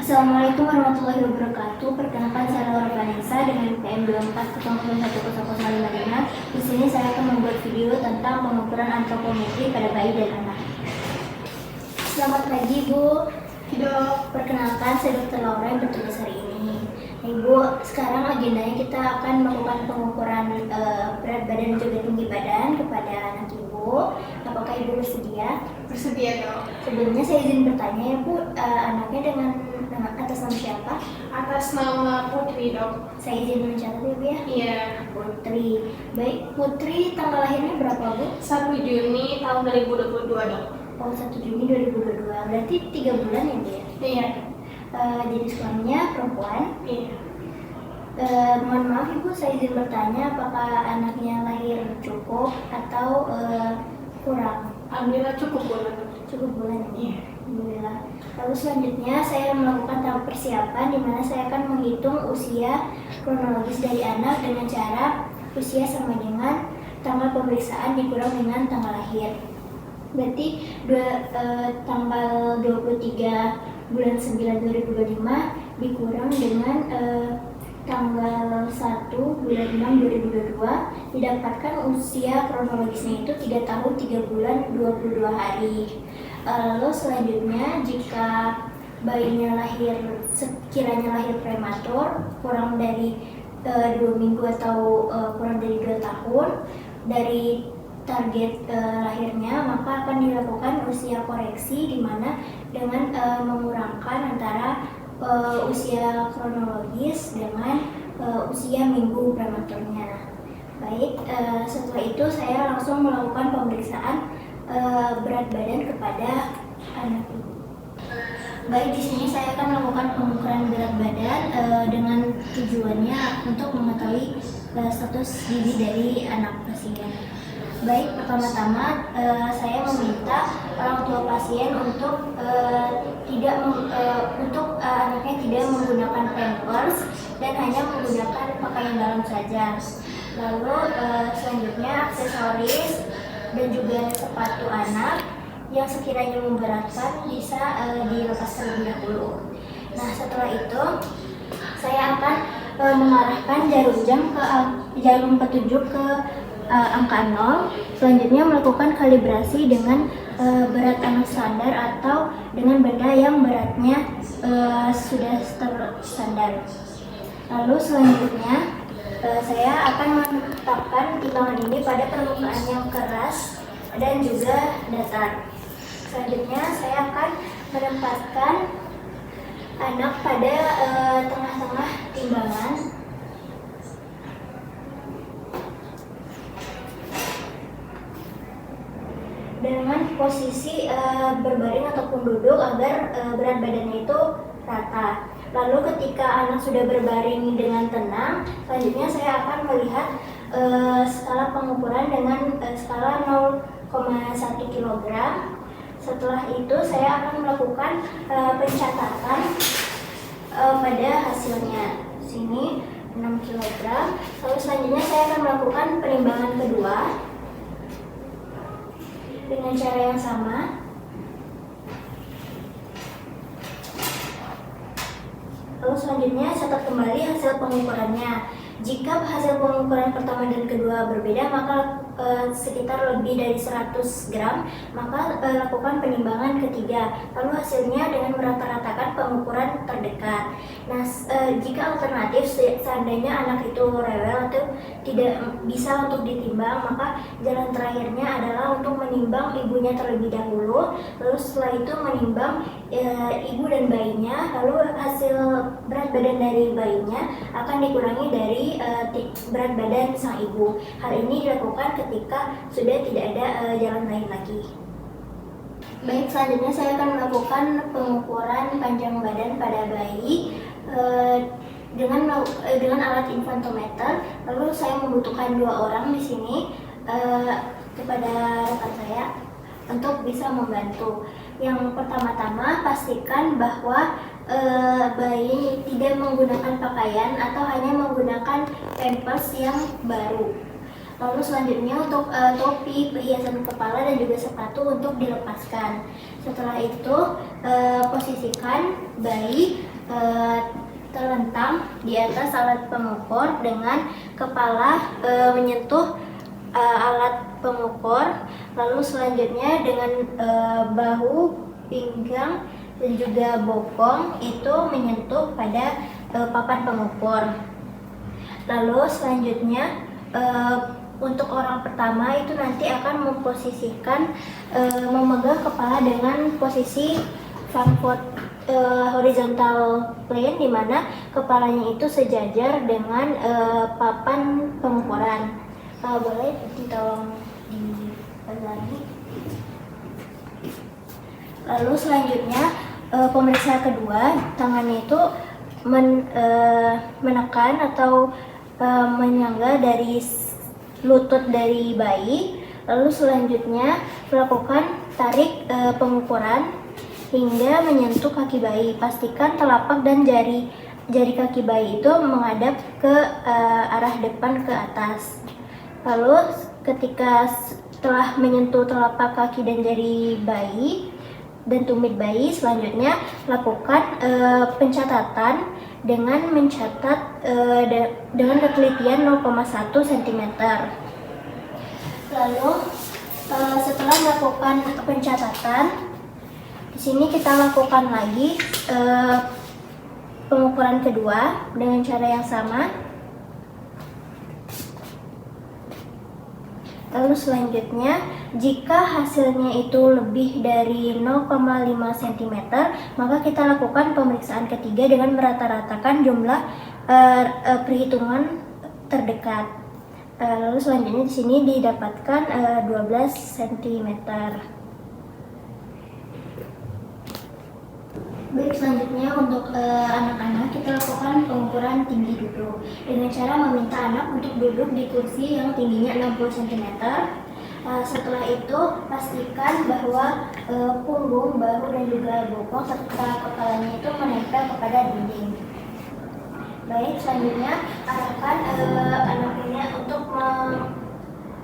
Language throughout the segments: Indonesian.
Assalamualaikum warahmatullahi wabarakatuh. Perkenalkan saya Laura Vanessa dengan PM 24 Di sini saya akan membuat video tentang pengukuran antropometri pada bayi dan anak. Selamat pagi, Bu. Dok, Perkenalkan, saya Dr. Laura yang bertugas hari ini. Ibu, sekarang agendanya kita akan melakukan pengukuran berat badan dan juga tinggi badan kepada anak Ibu. Apakah Ibu bersedia? bersedia dok. Sebelumnya saya izin bertanya ya Bu, anaknya dengan atas nama siapa? Atas nama Putri dok. Saya izin mencatat ya Bu ya. Iya. Putri. Baik, Putri tanggal lahirnya berapa Bu? 1 Juni tahun 2022 dok. Oh, 1 Juni 2022. Berarti 3 bulan ya Bu ya? Iya. Jenis kelaminnya perempuan. Iya. Mohon maaf Ibu, saya izin bertanya apakah anaknya lahir cukup atau kurang? Alhamdulillah cukup bulan. Cukup bulan ya? Iya. Alhamdulillah. Lalu selanjutnya saya melakukan tahap persiapan di mana saya akan menghitung usia kronologis dari anak dengan cara usia sama dengan tanggal pemeriksaan dikurang dengan tanggal lahir. Berarti tanggal 23 bulan 9 2025 dikurang dengan tanggal 1 bulan 6 2022 didapatkan usia kronologisnya itu 3 tahun 3 bulan 22 hari. Lalu selanjutnya jika bayinya sekiranya lahir prematur kurang dari 2 minggu atau kurang dari 2 tahun dari target lahirnya, maka akan dilakukan usia koreksi di mana dengan mengurangkan antara usia kronologis dengan usia minggu prematurnya. Baik, setelah itu saya langsung melakukan pemeriksaan berat badan kepada anak ibu. Baik, di sini saya akan melakukan pengukuran berat badan dengan tujuannya untuk mengetahui status gizi dari anak pasien. Baik, pertama-tama saya meminta orang tua pasien untuk anaknya tidak menggunakan pampers dan hanya menggunakan pakaian dalam saja. Lalu selanjutnya aksesoris dan juga sepatu anak yang sekiranya memberatkan bisa dilepas terlebih dahulu. Nah, setelah itu saya akan mengarahkan jarum petunjuk ke angka 0. Selanjutnya melakukan kalibrasi dengan berat anak standar atau dengan benda yang beratnya sudah standar. Lalu selanjutnya saya akan menetapkan timbangan ini pada permukaan yang keras dan juga datar. Selanjutnya saya akan menempatkan anak pada tengah-tengah timbangan. Dengan posisi berbaring ataupun duduk agar berat badannya itu rata. Lalu ketika anak sudah berbaring dengan tenang, selanjutnya saya akan melihat skala pengukuran dengan skala 0,1 kg. Setelah itu saya akan melakukan pencatatan pada hasilnya. Sini 6 kg. Lalu selanjutnya saya akan melakukan penimbangan kedua dengan cara yang sama. Lalu selanjutnya catat kembali hasil pengukurannya. Jika hasil pengukuran pertama dan kedua berbeda, maka sekitar lebih dari 100 gram, maka lakukan penimbangan ketiga. Lalu hasilnya dengan merata-ratakan pengukuran terdekat. Nah, jika alternatif seandainya anak itu rewel atau tidak bisa untuk ditimbang, maka jalan terakhirnya adalah untuk menimbang ibunya terlebih dahulu. Lalu setelah itu menimbang ibu dan bayinya. Lalu hasil berat badan dari bayinya akan dikurangi dari berat badan sang ibu. Hal ini dilakukan ketika sudah tidak ada jalan lain lagi. Baik, selanjutnya saya akan melakukan pengukuran panjang badan pada bayi dengan alat infantometer. Lalu saya membutuhkan 2 orang di sini kepada rekan saya untuk bisa membantu. Yang pertama-tama pastikan bahwa bayi tidak menggunakan pakaian atau hanya menggunakan pampers yang baru. Lalu selanjutnya untuk topi, perhiasan kepala dan juga sepatu untuk dilepaskan. Setelah itu posisikan bayi terlentang di atas alat pengukur dengan kepala menyentuh alat pengukur. Lalu selanjutnya dengan bahu, pinggang, dan juga bokong itu menyentuh pada papan pengukur. Lalu selanjutnya untuk orang pertama itu nanti akan memposisikan memegang kepala dengan posisi front horizontal plane, di mana kepalanya itu sejajar dengan papan pengukuran. Boleh ditolong lagi. Lalu selanjutnya pemeriksaan kedua, tangannya itu menekan atau menyangga dari lutut dari bayi. Lalu selanjutnya melakukan tarik pengukuran hingga menyentuh kaki bayi. Pastikan telapak dan jari kaki bayi itu menghadap ke arah depan ke atas. Lalu ketika telah menyentuh telapak kaki dan jari bayi dan tumit bayi, selanjutnya lakukan pencatatan dengan mencatat dengan ketelitian 0,1 cm. Lalu setelah melakukan pencatatan, di sini kita lakukan lagi pengukuran kedua dengan cara yang sama. Lalu selanjutnya, jika hasilnya itu lebih dari 0,5 cm, maka kita lakukan pemeriksaan ketiga dengan merata-ratakan jumlah perhitungan terdekat. Lalu selanjutnya di sini didapatkan 12 cm. Baik, selanjutnya untuk anak-anak kita lakukan pengukuran tinggi duduk dengan cara meminta anak untuk duduk di kursi yang tingginya 60 cm. Setelah itu pastikan bahwa punggung, bahu, dan juga bokong serta kepalanya itu menempel kepada dinding. Baik, selanjutnya arahkan anak ini untuk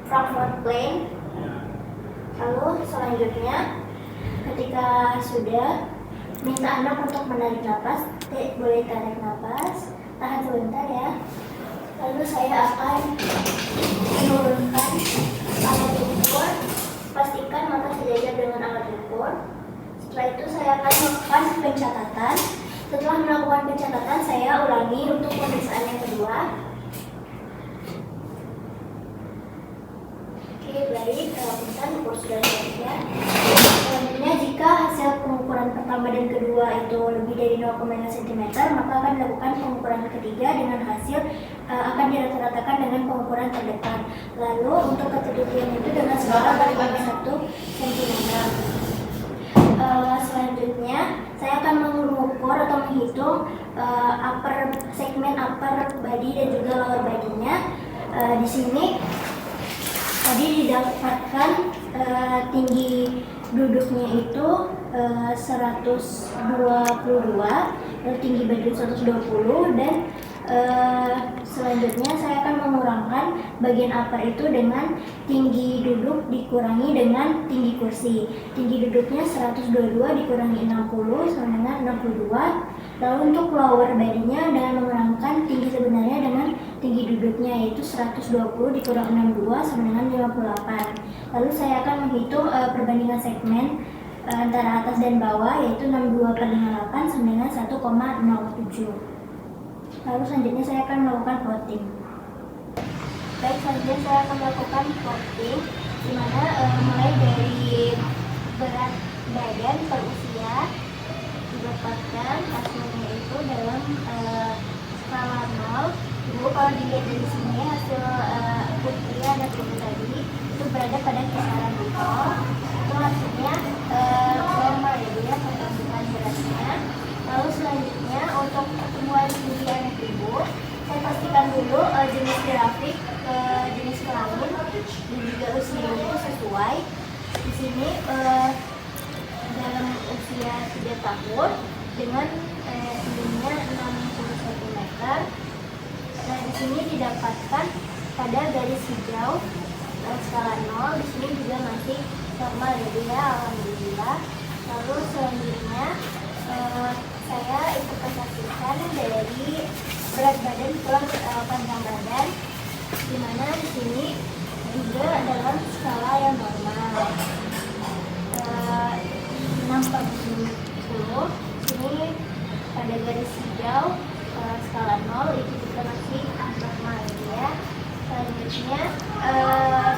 front plane. Lalu selanjutnya ketika sudah, minta anak untuk menarik nafas. Boleh tarik nafas, tahan sebentar ya. Lalu saya akan menurunkan alat ukur. Pastikan mata sejajar dengan alat ukur. Setelah itu saya akan melakukan pencatatan. Setelah melakukan pencatatan, saya ulangi untuk pemeriksaan yang kedua. Oke, baik. Bentar, ukur sudah selesai. Selanjutnya, jika hasil pengukuran pertama dan kedua itu lebih dari 0,5 cm, maka akan dilakukan pengukuran ketiga dengan hasil akan dirata-ratakan dengan pengukuran terdekat. Lalu untuk ketelitian itu dengan skala 1 cm. Selanjutnya, saya akan mengukur atau menghitung segmen upper body dan juga lower body-nya. Di sini tadi didapatkan tinggi duduknya itu 122, lalu tinggi badan 120, dan selanjutnya saya akan mengurangkan bagian upper itu dengan tinggi duduk dikurangi dengan tinggi kursi. Tinggi duduknya 122 dikurangi 60 sama dengan 62. Lalu untuk lower body-nya dengan mengurangkan tinggi sebenarnya dengan tinggi duduknya, yaitu 120 dikurang 62 sama dengan 58. Lalu saya akan menghitung perbandingan segmen antara atas dan bawah, yaitu 62/58 sama dengan 1,07. Lalu selanjutnya saya akan melakukan plotting. Baik, selanjutnya saya akan melakukan plotting, di mana mulai dari berat badan per usia didapatkan hasilnya itu dalam skala 0. Ibu, kalau dilihat dari sini hasil putri anak ibu tadi itu berada pada kisaran 0. Itu hasilnya normal ya Bu ya, perkembangan beratnya. Lalu selanjutnya untuk pertumbuhan tinggi anak ibu, saya pastikan dulu jenis grafik, jenis kelamin dan juga usianya itu sesuai. Di sini dalam usia 3 tahun dengan tingginya 60 cm. Nah, di sini didapatkan pada garis hijau skala 0. Di sini juga masih normal ya, alhamdulillah. Lalu selanjutnya saya interpretasikan dari berat badan plus panjang badan, di mana di sini juga dalam skala yang normal. 6/10, sini pada garis hijau skala 0 itu juga masih normal ya. Selanjutnya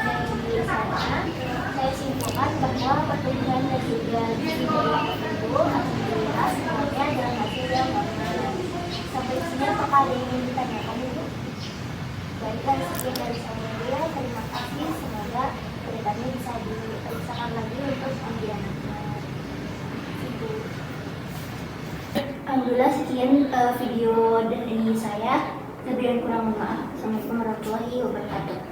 dari sana saya simpulkan bahwa pertumbuhan dan juga gizi dari tubuh alhamdulillah semuanya dalam hasil yang normal. Sampai di sini apakah ada yang ingin ditanyakan Ibu? Baiklah, sekian dari saya. Terima kasih. Semoga kedepannya bisa diperiksakan lagi untuk ambilannya. Ibu. Alhamdulillah sekian video dari saya. Lebih dan kurang mohon maaf. Assalamualaikum warahmatullahi wabarakatuh.